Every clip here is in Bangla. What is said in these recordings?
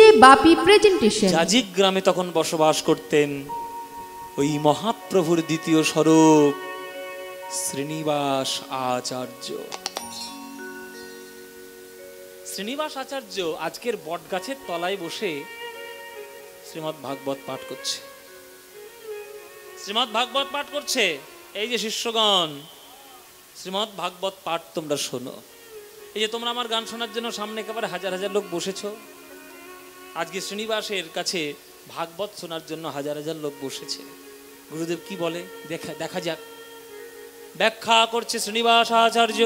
ডিজে বাপি প্রেজেন্টেশন। জাজিক গ্রামে তখন বসবাস করতেন ওই মহাপ্রভুর দ্বিতীয় স্বরূপ শ্রীনিবাস আচার্য। শ্রীনিবাস আচার্য আজকের বট গাছের তলায় বসে শ্রীমদ্ ভাগবত পাঠ করছে। শ্রীমদ্ ভাগবত পাঠ করছে। এই যে শিষ্যগণ, শ্রীমদ্ ভাগবত পাঠ তোমরা শোনো। এই যে তোমরা আমার গান শোনার জন্য সামনে একেবারে হাজার হাজার লোক বসেছো, আজকে শ্রীনিবাসের কাছে ভাগবত শোনার জন্য হাজার হাজার লোক বসেছে। গুরুদেব কি বলে দেখা যাক। ব্যাখ্যা করছে শ্রীনিবাস আচার্য।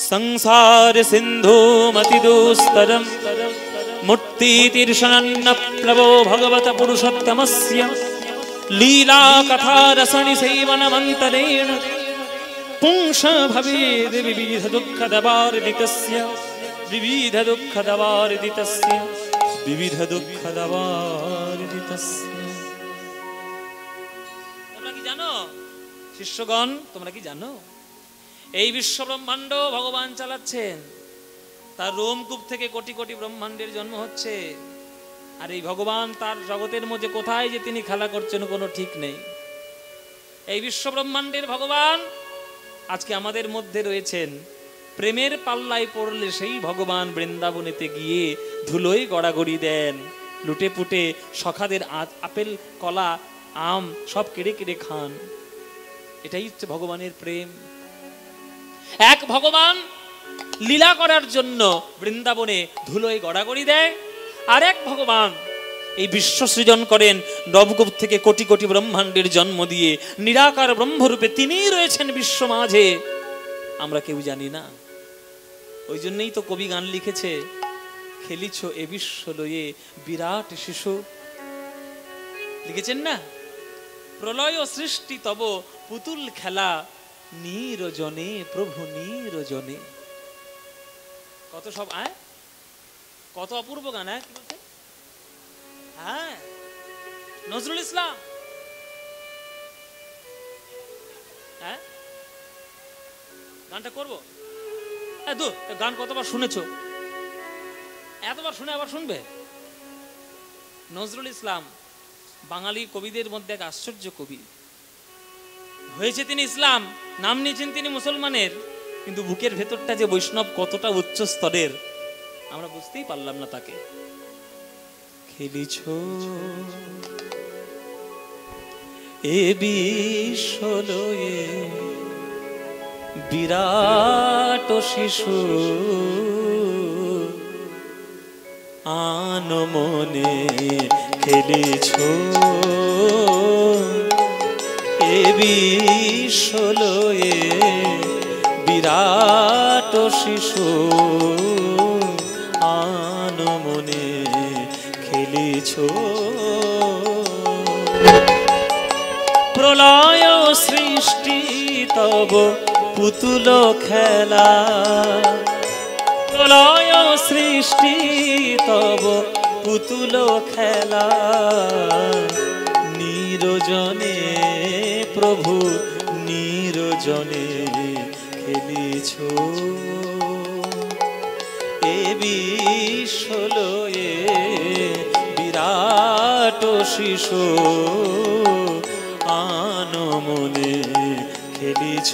সংসার সিন্ধু মতি দুস্তরম মূর্তি তীর্ষণন্ন প্লবো ভগবত পুরুষোত্তমস্য লীলা কথা রসনি সেবনমন্তরেণ পুংস ভবেদ বিবিধ দুঃখ দবার্দিতস্য বিবিধ দুঃখ দবার্দিতস্য বিবিধ দুঃখ দবার্দিতস্য। তোমরা কি জানো শিষ্যগণ, তোমরা কি জানো এই বিশ্ব ব্রহ্মাণ্ড ভগবান চালাচ্ছেন, তার রোমকূপ থেকে কোটি কোটি ব্রহ্মাণ্ডের জন্ম হচ্ছে, আর এই ভগবান তার জগতের মধ্যে কোথায় যে তিনি খেলা করছেন কোনো ঠিক নেই। এই বিশ্ব ব্রহ্মাণ্ডের ভগবান আজকে আমাদের মধ্যে রয়েছেন। প্রেমের পাল্লায় পড়লে সেই ভগবান বৃন্দাবনেতে গিয়ে ধুলোয় গড়াগড়ি দেন, লুটে পুটে সখাদের আপেল কলা আম সব কেড়ে কেড়ে খান। এটাই হচ্ছে ভগবানের প্রেম। এক ভগবান লীলা করার জন্য বৃন্দাবনে ধুলোয় গড়াগড়ি দেয়, আর এক ভগবান এই বিশ্ব সৃজন করেন, নবকূপ থেকে কোটি কোটি ব্রহ্মাণ্ডের জন্ম দিয়ে নিরাকার ব্রহ্মরূপে তিনিই রয়েছেন বিশ্ব মাঝে, আমরা কেউ জানি না। ওই জন্যই তো কবি গান লিখেছে, খেলিছ এ বিশ্ব লয়ে বিরাট শিশু। লিখেছেন না, প্রলয় সৃষ্টি তব পুতুল খেলা নিরজনে প্রভু নিরজনে। কত সব কত অপূর্ব গান। হ্যাঁ, নজরুল ইসলাম। হ্যাঁ, গানটা করবো। গান কতবার শুনেছো? এতবার শুনে আবার শুনবে? নজরুল ইসলাম বাঙালি কবিদের মধ্যে এক আশ্চর্য কবি হয়েছে। তিনি ইসলাম, নাম নিয়েছেন তিনি মুসলমানের, কিন্তু বুকের ভেতরটা যে বৈষ্ণব কতটা উচ্চ স্তরের আমরা বুঝতেই পারলাম না তাকে। খেলিছ এ বিশ্ব লয়ে বিরাট শিশু আন মনে খেলিছ এ বিশ্ব লয়ে বিরাট শিশু আন মনে খেলিছ। প্রলয় সৃষ্টি তব পুতুল খেলা, প্রলয় সৃষ্টি তব পুতুল খেলা নিরজনে প্রভু নিরজনে খেলিছ এ বিশ্ব লয়ে বিরাট শিশু আন মনে খেলিছ।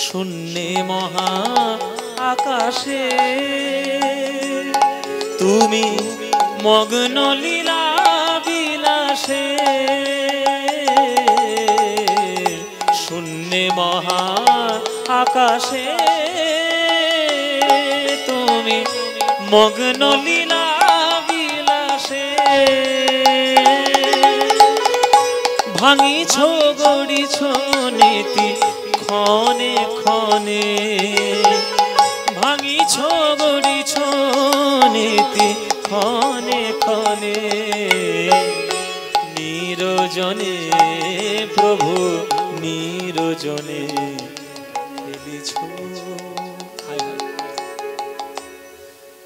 শূন্যে মহা আকাশে তুমি মগ্ন লীলা বিলাসে, শূন্যে মহা আকাশে তুমি মগ্ন লীলা বিলাসে, ভাঙিছ গড়িছ নীতি ক্ষণে ক্ষণে, ভাঙিছ গড়িছ নীতি ক্ষণে ক্ষণে নিরজনে প্রভু নিরজনে খেলিছ।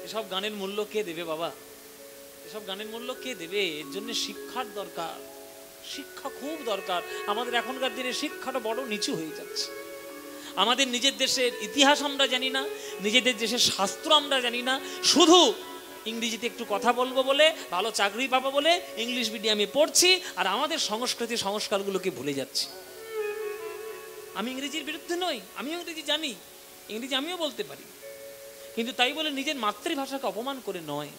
এসব গানের মূল্য কে দেবে বাবা? এসব গানের মূল্য কে দেবে? এর জন্য শিক্ষার দরকার, শিক্ষা খুব দরকার। আমাদের এখনকার দিনে শিক্ষাটা বড় নিচু হয়ে যাচ্ছে। আমাদের নিজের দেশের ইতিহাস আমরা জানি না, নিজেদের দেশের শাস্ত্র আমরা জানি না, শুধু ইংরেজিতে একটু কথা বলবো বলে, ভালো চাকরি পাবো বলে ইংলিশ মিডিয়ামে পড়ছি, আর আমাদের সংস্কৃতি সংস্কারগুলোকে ভুলে যাচ্ছি। আমি ইংরেজির বিরুদ্ধে নই, আমিও ইংরেজি জানি, ইংরেজি আমিও বলতে পারি, কিন্তু তাই বলে নিজের মাতৃভাষাকে অপমান করে নয়।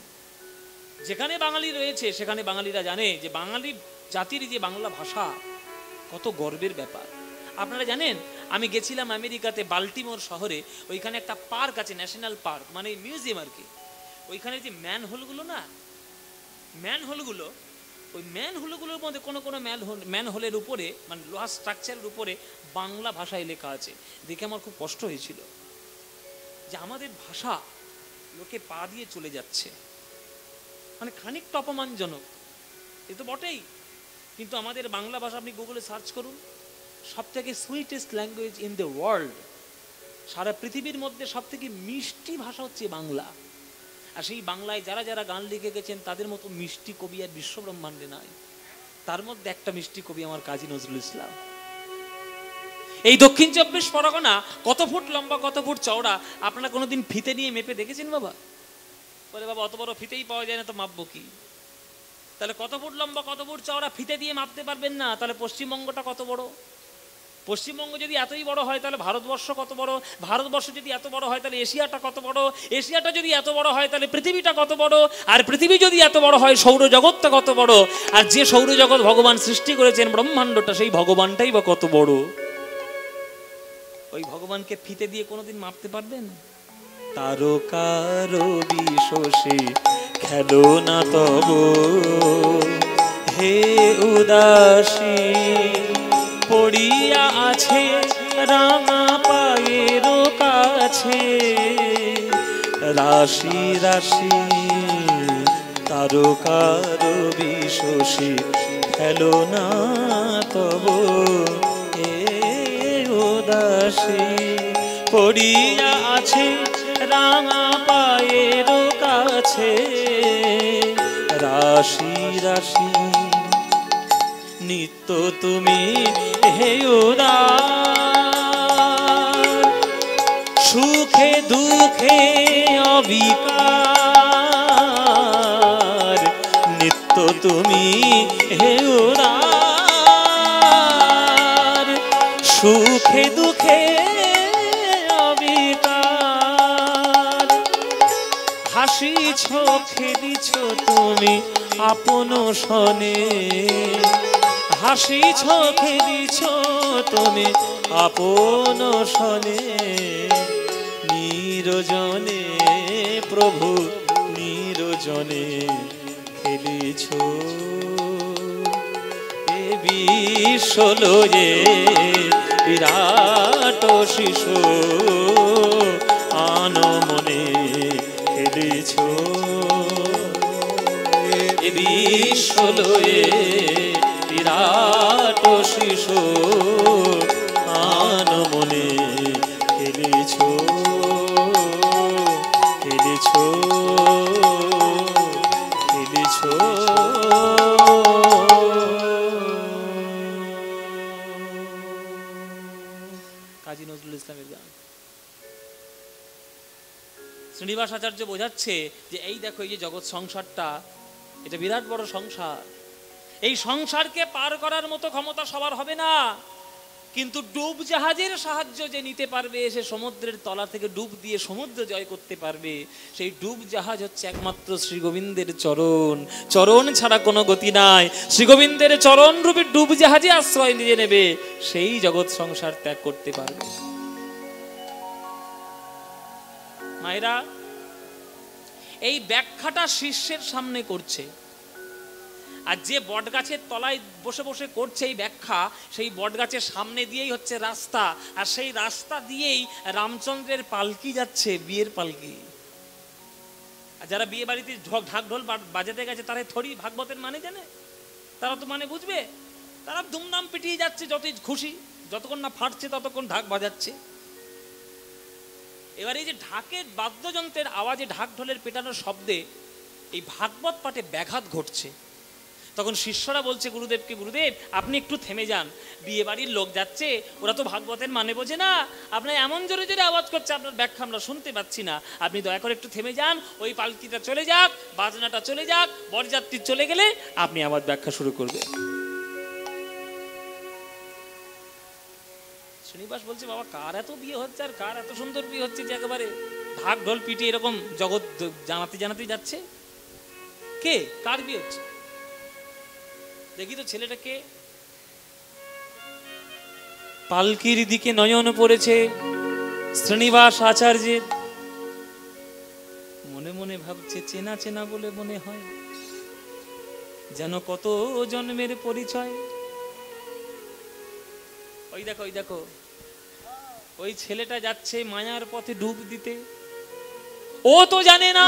যেখানে বাঙালি রয়েছে সেখানে বাঙালিরা জানে যে বাঙালি জাতির যে বাংলা ভাষা কত গর্বের ব্যাপার। আপনারা জানেন, আমি গেছিলাম আমেরিকাতে বাল্টিমোর শহরে, ওইখানে একটা পার্ক আছে, ন্যাশনাল পার্ক মানে মিউজিয়াম আর কি। ওইখানে যে ম্যান হোলগুলো না, ম্যান হোলগুলো, ওই ম্যান হোলগুলোর মধ্যে কোনো কোনো ম্যান হোলের উপরে মানে লোহার স্ট্রাকচারের উপরে বাংলা ভাষায় লেখা আছে। দেখে আমার খুব কষ্ট হয়েছিল যে আমাদের ভাষা লোকে পা দিয়ে চলে যাচ্ছে, মানে খানিকটা অপমানজনক, এ তো বটেই। কিন্তু আমাদের বাংলা ভাষা আপনি গুগলে সার্চ করুন, সব থেকে sweetest language in the world, সারা পৃথিবীর মধ্যে সব থেকে মিষ্টি ভাষা হচ্ছে বাংলা। আর সেই বাংলায় যারা যারা গান লিখে গেছেন তাদের মতো মিষ্টি কবি আর বিশ্ব ব্রহ্মাণ্ডে নাই। তার মধ্যে একটা মিষ্টি কবি আমার কাজী নজরুল ইসলাম। এই দক্ষিণ 24 পরগনা কত ফুট লম্বা কত ফুট চওড়া আপনারা কোনোদিন ফিতে নিয়ে মেপে দেখেছেন বাবা? বলে বাবা অত বড় ফিতেই পাওয়া যায় না, তো মাপবো কি? তাহলে কত ফুট লম্বা কত ফুট চওড়া ফিতে দিয়ে মাপতে পারবেন না, তাহলে পশ্চিমবঙ্গটা কত বড়? পশ্চিমবঙ্গ যদি এতই বড় হয় তাহলে ভারতবর্ষ কত বড়? ভারতবর্ষ যদি এত বড় হয় তাহলে এশিয়াটা কত বড়? এশিয়াটা যদি এত বড় হয় তাহলে পৃথিবীটা কত বড়? আর পৃথিবী যদি এত বড় হয় সৌরজগৎটা কত বড়? আর যে সৌরজগৎ ভগবান সৃষ্টি করেছেন ব্রহ্মাণ্ডটা, সেই ভগবানটাই বা কত বড়? ওই ভগবানকে ফিতে দিয়ে কোনোদিন মাপতে পারবেন? তারকার বিশোষে খেলো না তব হে উদাসী, পড়িয়া আছে রাঙা পায়ের কাছে রাশি রাশি তারকার বিশোষে খেলো না তব হে উদাসী, পড়িয়া আছে রাঙা পায়ের কাছে রাশি রাশি নিত্য তুমি হে উদার, সুখে দুঃখে অবিকার, নিত্য তুমি হে উদার, সুখে দুঃখে অবিকার, হাসিছ খেলিছ তুমি আপন সনে, হাসিছ খেলিছ তুমি আপন সনে, নিরজনে প্রভু নিরজনে খেলিছ এ বিশ্বলয়ে বিরাট শিশু আনমনে খেলিছ এ বিশ্বলয়ে বিরাট শিশু আনমনে খেলিছ খেলিছ খেলিছ। কাজী নজরুল ইসলামের গান। শ্রীনিবাস আচার্য বোঝাচ্ছে যে এই দেখো, এই যে জগৎ সংসারটা, এটা বিরাট বড় সংসার। এই সংসারকে পার করার মতো ক্ষমতা সবার হবে না, কিন্তু ডুব জাহাজের সাহায্য যে নিতে পারবে, সে সমুদ্রের তলা থেকে ডুব দিয়ে সমুদ্র জয় করতে পারবে, সেই ডুব জাহাজ হচ্ছে একমাত্র শ্রী গোবিন্দের চরণ। চরণ ছাড়া কোনো গতি নাই। শ্রী গোবিন্দের চরণ রূপে ডুব জাহাজে আশ্রয় নিয়ে নেবে, সেই জগৎ সংসার ত্যাগ করতে পারবে। মায়েরা, এই ব্যাখ্যাটা শিষ্যের সামনে করছে, আর যে বটগাছের তলায় বসে বসে করছে এই ব্যাখ্যা, সেই বটগাছের সামনে দিয়েই হচ্ছে রাস্তা, আর সেই রাস্তা দিয়েই রামচন্দ্রের পালকি যাচ্ছে, বিয়ের পালকি। আর যারা বিয়ে বাড়িতে ঢাক ঢোল বাজাতে গেছে তারা থোড়ি ভাগবতের মানে জানে? তারা তো মানে বুঝবে? তারা ধুমধাম পিটিয়ে যাচ্ছে, যতই খুশি, যতক্ষণ না ফাটছে ততক্ষণ ঢাক বাজাচ্ছে। এবার এই যে ঢাকের বাদ্যযন্ত্রের আওয়াজে, ঢাক ঢোলের পেটানোর শব্দে এই ভাগবত পাঠে ব্যাঘাত ঘটছে। তখন শিষ্যরা বলছে গুরুদেবকে, গুরুদেব আপনি একটু থেমে যান, বিয়ে বাড়ির লোক যাচ্ছে, ওরা তো ভাগবতের মানে বোঝে না, আপনার এমন জোরে জোরে আওয়াজ করছে, আপনার ব্যাখ্যা আমরা শুনতে পাচ্ছি না, আপনি দয়া করে একটু থেমে যান, ওই পালকিটা চলে যাক, বাজনাটা চলে যাক, বরযাত্রী চলে গেলে আপনি আবার ব্যাখ্যা শুরু করবেন। শ্রীনিবাস বলছে, বাবা কার এত বিয়ে হচ্ছে আর কার এত সুন্দর বিয়ে হচ্ছে যে একেবারে ঢাক ঢোল পিটে এরকম জগৎ জানাতে জানাতে যাচ্ছে, কে কার বিয়ে হচ্ছে? দেখি তো ছেলেটাকে। পালকির দিকে নয়ন পড়েছে শ্রীনিবাস আচার্যের, মনে মনে ভাবছে চেনা চেনা বলে মনে হয়, যেন কত জন্মের পরিচয়। ওই দেখো, ওই দেখো, ওই ছেলেটা যাচ্ছে মায়ার পথে ডুব দিতে। ও তো জানে না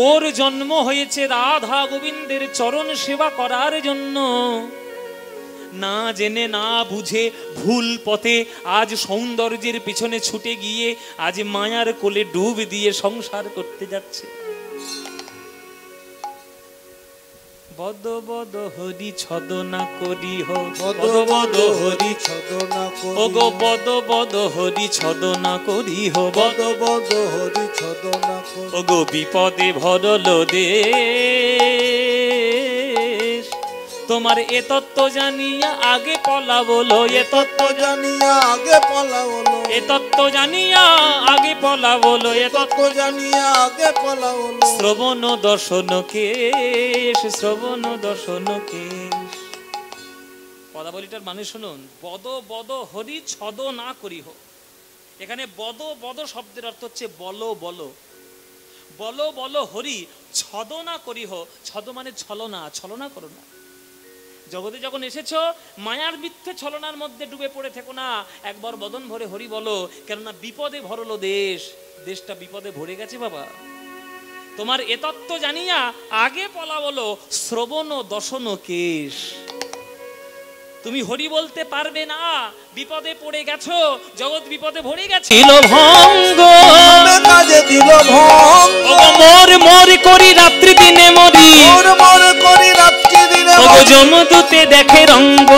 ওর জন্ম হয়েছে রাধা গোবিন্দের চরণ সেবা করার জন্য। না জেনে না বুঝে ভুল পথে আজ সৌন্দর্যের পিছনে ছুটে গিয়ে আজ মায়ার কোলে ডুব দিয়ে সংসার করতে যাচ্ছে। বদ বদ হরি ছদনা করি হো, বদ বদ হরি ছদনা করি, ওগো বদ বদ হরি ছদনা করি হো, বদ বদ হরি ছদনা করি, ওগো বিপদে ভরল দেশ। তোমার এ তত্ত্ব জানিয়া আগে পলা বলো, এ তত্ত্ব জানিয়া আগে পলা বলো, এ তত্ত্ব জানিয়া আগে পলা বলো, এ তত্ত্ব জানিয়া আগে পলা বলো। শ্রবণ দর্শন কেশ, শ্রবণ দর্শন কেশ। পদাবলীটার মানে শুনুন, বদ বদ হরি ছদ না করিহ। এখানে বদ বদ শব্দের অর্থ হচ্ছে বলো বলো, বলো বলো হরি ছদ না করিহ। ছদ মানে ছলনা, ছলনা করো না। জগতে যখন এসেছো মায়ার মিথ্যে ছলনার মধ্যে ডুবে পড়ে থেকো না, একবার বদন ভরে হরি বলো, কেননা বিপদে ভরলো দেশ, দেশটা বিপদে ভরে গেছে বাবা। তোমার এ তত্ত্ব জানিয়া আগে পলা বলো, শ্রবণ দশন কেশ। তুমি হরি বলতে পারবে না, বিপদে পড়ে গেছো, জগৎ বিপদে ভরে গেছে। ভঙ্গ কাজে দিল ভঙ্গ, মোর মোর করি রাত্রি দিনে মরি, মোর মোর করি রাত্রি দিনে মরি। যমদূতে দেখে রঙ্গ,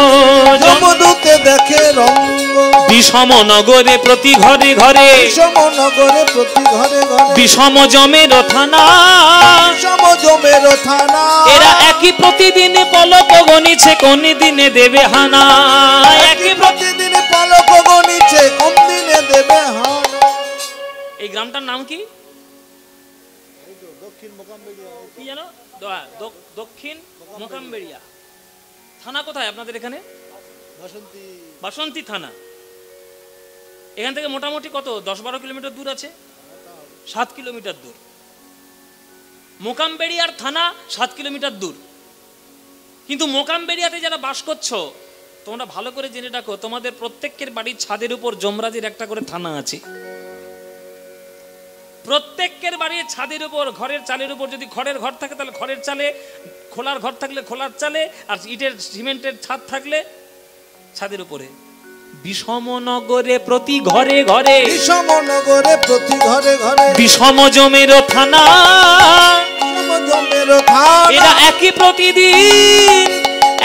যমদূতে দেখে রঙ্গ। বিষম নগরে প্রতি ঘরে ঘরে, বিষম নগরে প্রতি ঘরে ঘরে। বিষম জমের থানা, বিষম জমের থানা। এরা একই প্রতিদিন পলক গনিছে, কোন দিনে দেবে হানা। একই প্রতিদিন পলক গনিছে, কোন দিনে দেবে হানা। এই গ্রামটার নাম কি? দক্ষিণ মোকামবেড়িয়া। কি জানো? দক্ষিণ মোকামবেড়িয়া। থানা কোথায় আপনাদের এখানে? বাসন্তী, বাসন্তী থানা। এখান থেকে মোটামুটি কত 10-12 কিলোমিটার দূর আছে? 7 কিলোমিটার দূর। মোকামবেড়িয়ার থানা 7 কিলোমিটার দূর। কিন্তু মোকামবেড়িয়াতে যারা বাস করছো তোমরা ভালো করে জেনে রাখো, তোমাদের প্রত্যেকের বাড়ির ছাদের উপর যমরাজের একটা করে থানা আছে। প্রত্যেকের বাড়ির ছাদের উপর, ঘরের চালের উপর, যদি খড়ের ঘর থাকে তাহলে খড়ের চালে, খোলার ঘর থাকলে খোলার চালে, আর ইটের সিমেন্টের ছাদ থাকলে ছাদের উপরে। বিষম নগরে প্রতি ঘরে ঘরে, বিষম নগরে প্রতি ঘরে ঘরে। বিষম জমের থানা, জমের থানা। এরা একই প্রতিদিন,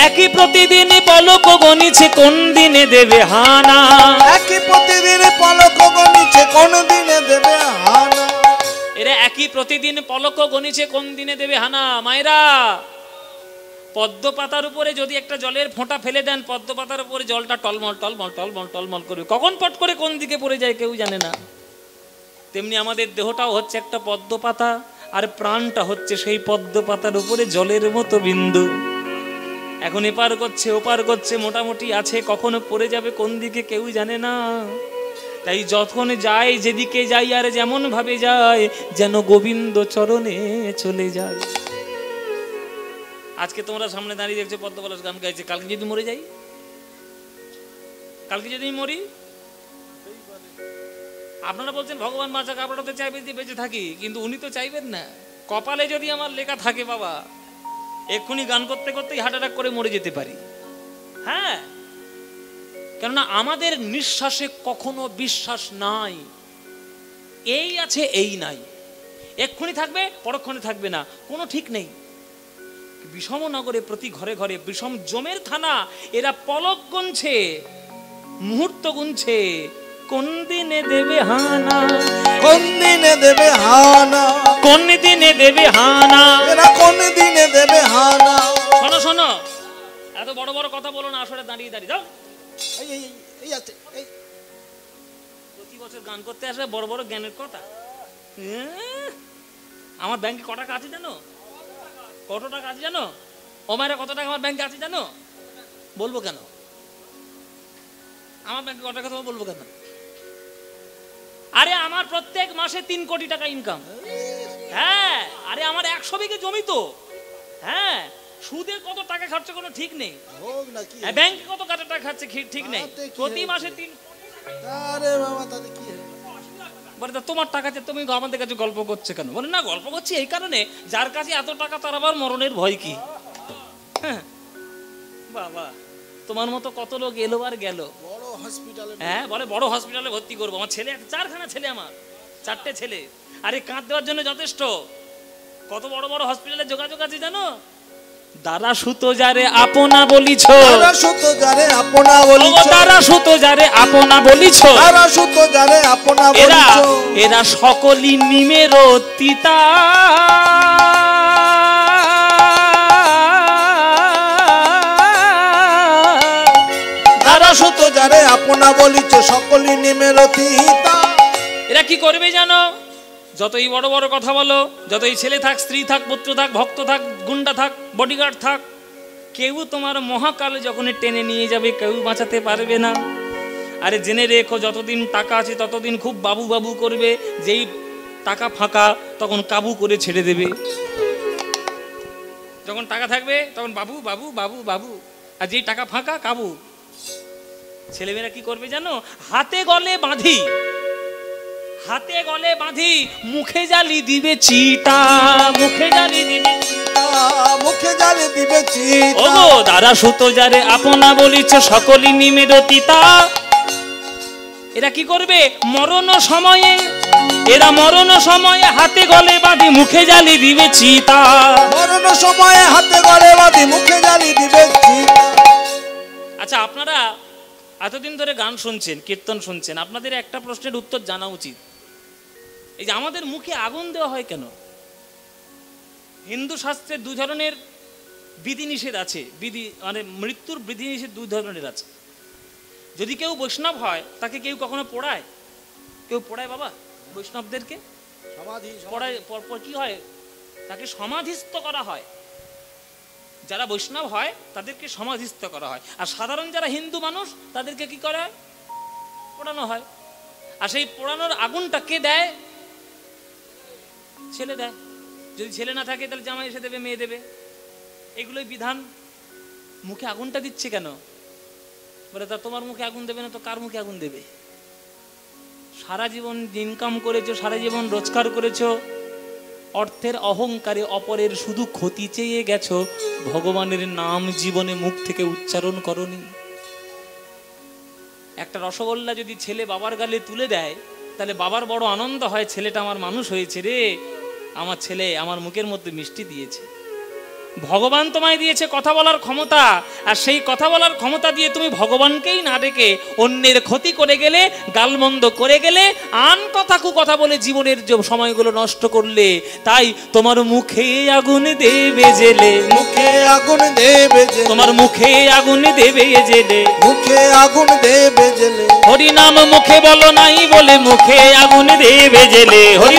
একই প্রতিদিন পলক গনিছে, কোন দিনে দেবে হানা। একই প্রতিদিন পলক গনিছে, কোন দিনে দেবে হানা। এরা একই প্রতিদিন পলক গনিছে, কোন দিনে দেবে হানা। মায়েরা, পদ্ম পাতার উপরে যদি একটা জলের ফোঁটা ফেলে দেন, পদ্ম পাতার উপরে জলটা টলমল টলমল টলমল টলমল করবে, কখন পট করে কোন দিকে পড়ে যায় কেউ জানে না। তেমনি আমাদের দেহটাও হচ্ছে একটা পদ্ম পাতা, আর প্রাণটা হচ্ছে সেই পদ্ম পাতার উপরে জলের মতো বিন্দু। এখন এপার করছে ওপার করছে, মোটামুটি আছে, কখনো পড়ে যাবে কোন দিকে কেউ জানে না। তাই যখন যায়, যেদিকে যাই আর যেমন ভাবে যায়, যেন গোবিন্দ চরণে চলে যায়। আজকে তোমরা সামনে দাঁড়িয়ে দেখছো পদ্মপলাশ গান গাইছে, কালকে যদি মরে যাই, কালকে যদি মরি, আপনারা বলছেন ভগবান বাঁচাক, আপনারা তো চাইবেন যে বেঁচে থাকি, কিন্তু উনি তো চাইবেন না। কপালে যদি আমার লেখা থাকে বাবা, এক্ষুনি গান করতে করতেই হার্ট অ্যাটাক করে মরে যেতে পারি। হ্যাঁ, কেননা আমাদের নিঃশ্বাসে কখনো বিশ্বাস নাই। এই আছে এই নাই, এক্ষুনি থাকবে পরক্ষণে থাকবে না, কোনো ঠিক নেই। বিষমনগরে প্রতি ঘরে ঘরে বিষম জমের থানা, এরা পলক গুনছে, মুহূর্ত গুনছে, কোন দিনে দেবে হানা, কোন দিনে দেবে হানা, কোন দিনে দেবে হানা, এরা কোন দিনে দেবে হানা। শোনো শোনো, এত বড় বড় কথা বলো না, আসলে দাঁড়িয়ে দাঁড়িয়ে যাও। এই এই এই আছে এই প্রতি বছর গান করতে আসলে বড় বড় জ্ঞানের কথা। আমার ব্যাংকে কত টাকা আছে জানো? কত টাকা আছে জানো? ও মায়েরা কত টাকা আমার ব্যাংকে আছে জানো? বলবো কেন? আমার ব্যাংকে কত টাকা তোমার বলবো কেন? আরে আমার প্রত্যেক মাসে 3 কোটি টাকা ইনকাম। হ্যাঁ, আরে আমার 100 বিঘে জমি তো। হ্যাঁ, সুদে কত টাকা খাচ্ছে কোনো ঠিক নেই। হোক নাকি ব্যাংকে কত টাকা খাচ্ছে ঠিক নেই। প্রতি মাসে 3। আরে বাবা তাতে কি বলে তোমার টাকাতে তুমি আমাদের কাছে গল্প করছে কেন? বলে না, গল্প করছি এই কারণে, যার কাছে এত টাকা তার আবার মরণের ভয় কি। হ্যাঁ বাবা, তোমার মতো কত লোক এলো আর গেল। বড় হসপিটালে, হ্যাঁ বলে বড় হসপিটালে ভর্তি করবো। আমার ছেলে 4খানা ছেলে, আমার 4টে ছেলে। আরে কাঁধ দেওয়ার জন্য যথেষ্ট। কত বড় বড় হসপিটালে যোগাযোগ আছে জানো? দাদা সুতো যারে আপনা বলিছ, দাদা সুতো যারে আপনা বলিছ, দাদা সুতো যারে আপনা বলিছ, দাদা সুতো যারে আপনা বলিছ, এরা সকলই নিমের তিতা। দাদা সুতো যারে আপনা বলিছ, সকলই নিমের তিতা। এরা কি করবে জানো? যতই বড় বড় কথা বলো, যতই ছেলে থাক, স্ত্রী থাক, পুত্র থাক, ভক্ত থাক, গুন্ডা থাক, বডিগার্ড থাক, কেউ তোমার মহাকালে যখন টেনে নিয়ে যাবে কেউ বাঁচাতে পারবে না। আরে জেনে রেখো, যতদিন টাকা আছে ততদিন খুব বাবু বাবু করবে, যেই টাকা ফাঁকা তখন কাবু করে ছেড়ে দেবে। যখন টাকা থাকবে তখন বাবু বাবু বাবু বাবু, আর যেই টাকা ফাঁকা কাবু। ছেলেমেয়েরা কি করবে জানো? হাতে গলে বাঁধি, হাতে গলে বাঁধি, মুখে জালি দিবে চিতা, মুখে জালি দিবে চিতা, মুখে জালি দিবে চিতা। ওগো দাদা সুতো যারে আপনা বলিছ, সকলই নিমের তিতা। এরা কি করবে? মরণ সময়ে, এরা মরণ সময়ে হাতে গলে বাঁধি, মুখে জালি দিবে চিতা। মরণ সময়ে হাতে গলে বাঁধি, মুখে জালি দিবে চিতা। আচ্ছা, আপনারা এতদিন ধরে গান শুনছেন, কীর্তন শুনছেন, আপনাদের একটা প্রশ্নের উত্তর জানা উচিত। এই যে আমাদের মুখে আগুন দেওয়া হয় কেন? হিন্দু শাস্ত্রে 2 ধরনের বিধিনিষেধ আছে। বিধি মানে মৃত্যুর বিধিনিষেধ 2 ধরনের আছে। যদি কেউ বৈষ্ণব হয় তাকে কেউ কখনো পোড়ায়? কেউ পোড়ায় বাবা বৈষ্ণবদেরকে? পোড়ায় কি হয়? তাকে সমাধিস্থ করা হয়। যারা বৈষ্ণব হয় তাদেরকে সমাধিস্থ করা হয়। আর সাধারণ যারা হিন্দু মানুষ তাদেরকে কি করা হয়? পোড়ানো হয়। আর সেই পোড়ানোর আগুনটা কে দেয়? ছেলে দেয়। যদি ছেলে না থাকে তাহলে জামাই এসে দেবে, মেয়ে দেবে। এগুলোই বিধান। মুখে আগুনটা দিচ্ছে কেন? বলে তা তোমার মুখে আগুন দেবে না তো কার মুখে আগুন দেবে? সারা জীবন ইনকাম করেছো, সারা জীবন রোজগার করেছো, অর্থের অহংকারে অপরের শুধু ক্ষতি চেয়ে গেছো, ভগবানের নাম জীবনে মুখ থেকে উচ্চারণ করনি। একটা রসগোল্লা যদি ছেলে বাবার গালে তুলে দেয় তাহলে বাবার বড় আনন্দ হয়, ছেলেটা আমার মানুষ হয়েছে রে, আমার ছেলে আমার মুখের মধ্যে মিষ্টি দিয়েছে। ভগবান তোমায় দিয়েছে কথা বলার ক্ষমতা, আর সেই কথা বলার ক্ষমতা দিয়ে তুমি ভগবানকেই না ডেকে অন্যের ক্ষতি করে গেলে, গালমন্দ করে গেলে, আন কথা কু কথা বলে জীবনের যে সময়গুলো নষ্ট করলে। তাই তোমার মুখে আগুন দেবে জেলে, মুখে আগুন দেবে জেলে, তোমার মুখে আগুন দেবে জেলে, মুখে আগুন দেবে জেলে। হরি নাম মুখে বলো নাই বলে মুখে আগুন দেবে জেলে। হরি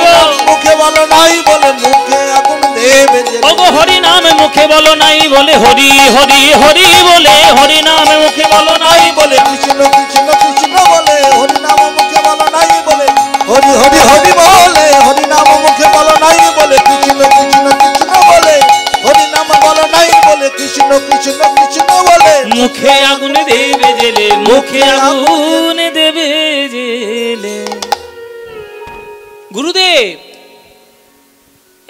মুখে বলো নাই বলে মুখে আগুন দেবে জেলে। ওগো হরি নাম মুখে বলো নাই বলে, হরি হরি হরি বলে, হরি নাম মুখে বলো নাই বলে, কৃষ্ণ কৃষ্ণ কৃষ্ণ বলে, হরি নাম মুখে বলো নাই বলে, হরি হরি হরি বলে, হরি নাম মুখে বলো নাই বলে, কৃষ্ণ কৃষ্ণ কৃষ্ণ বলে, হরি নাম বলো নাই বলে, কৃষ্ণ কৃষ্ণ কৃষ্ণ বলে। মুখে আগুন দেবে জেলে, মুখে আগুন দেবে জেলে। গুরুদেব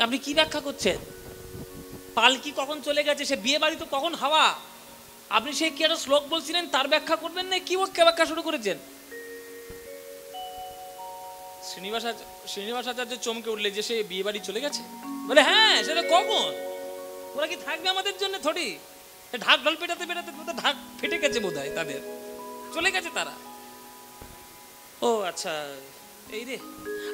আপনি কি ব্যাখ্যা করছেন? পালকি কখন চলে গেছে, সে বিয়ে বাড়ি তো কখন হাওয়া? আপনি সে কি একটা শ্লোক বলছিলেন তার ব্যাখ্যা করবেন না? কি ব্যাখ্যা শুরু করেছেন? শ্রীনিবাস আচার্য চমকে উঠলে যে সে বিয়ে বাড়ি চলে গেছে। বলে হ্যাঁ, সেটা কখন? ওরা কি থাকবে আমাদের জন্য? থোড়ি ঢাক ঢোল পেটাতে পেটাতে ঢাক ফেটে গেছে বোধহয়, তাদের চলে গেছে তারা। ও আচ্ছা, এই রে,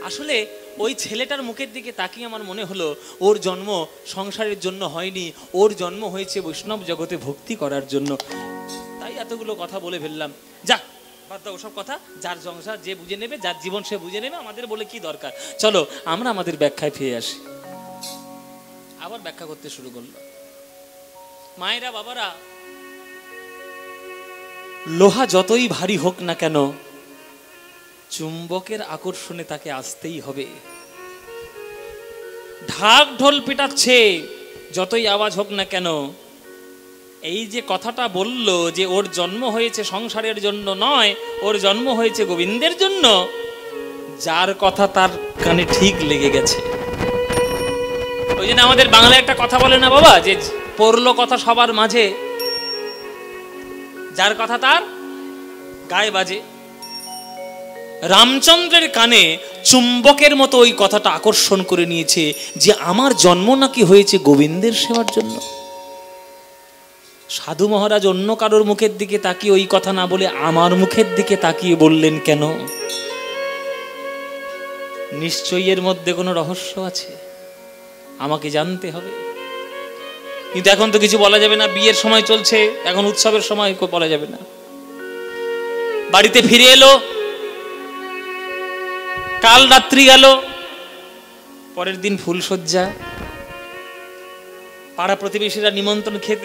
আসলে ওই ছেলেটার মুখের দিকে তাকিয়ে আমার মনে হলো ওর জন্ম সংসারের জন্য হয়নি, ওর জন্ম হয়েছে বৈষ্ণব জগতে ভক্তি করার জন্য। তাই এতগুলো কথা বলে ফেললাম। যা, বাদ দাও ওসব কথা, যার সংসার যে বুঝে নেবে, যার জীবন সে বুঝে নেবে, আমাদের বলে কি দরকার। চলো আমরা আমাদের ব্যাখ্যায় ফিরে আসি। আবার ব্যাখ্যা করতে শুরু করলো। মায়েরা, বাবারা, লোহা যতই ভারী হোক না কেন, চুম্বকের আকর্ষণে তাকে আসতেই হবে। ঢাক ঢোল পিটাচ্ছে, যতই আওয়াজ হোক না কেন, এই যে কথাটা বলল যে ওর জন্ম হয়েছে সংসারের জন্য নয়, ওর জন্ম হয়েছে গোবিন্দের জন্য, যার কথা তার কানে ঠিক লেগে গেছে। ওই জন্য আমাদের বাংলায় একটা কথা বলে না বাবা, যে পড়লো কথা সবার মাঝে, যার কথা তার গায়ে বাজে। রামচন্দ্রের কানে চুম্বকের মতো ওই কথাটা আকর্ষণ করে নিয়েছে যে আমার জন্ম নাকি হয়েছে গোবিন্দের সেবার জন্য। সাধু মহারাজ অন্য কারোর মুখের দিকে তাকিয়ে ওই কথা না বলে আমার মুখের দিকে তাকিয়ে বললেন কেন? নিশ্চয়ই এর মধ্যে কোনো রহস্য আছে, আমাকে জানতে হবে। কিন্তু এখন তো কিছু বলা যাবে না, বিয়ের সময় চলছে, এখন উৎসবের সময় বলা যাবে না। বাড়িতে ফিরে এলো, কাল রাত্রি গেল, পরের দিন ফুলশয্যা, পাড়া প্রতিবেশীরা নিমন্ত্রণ খেতে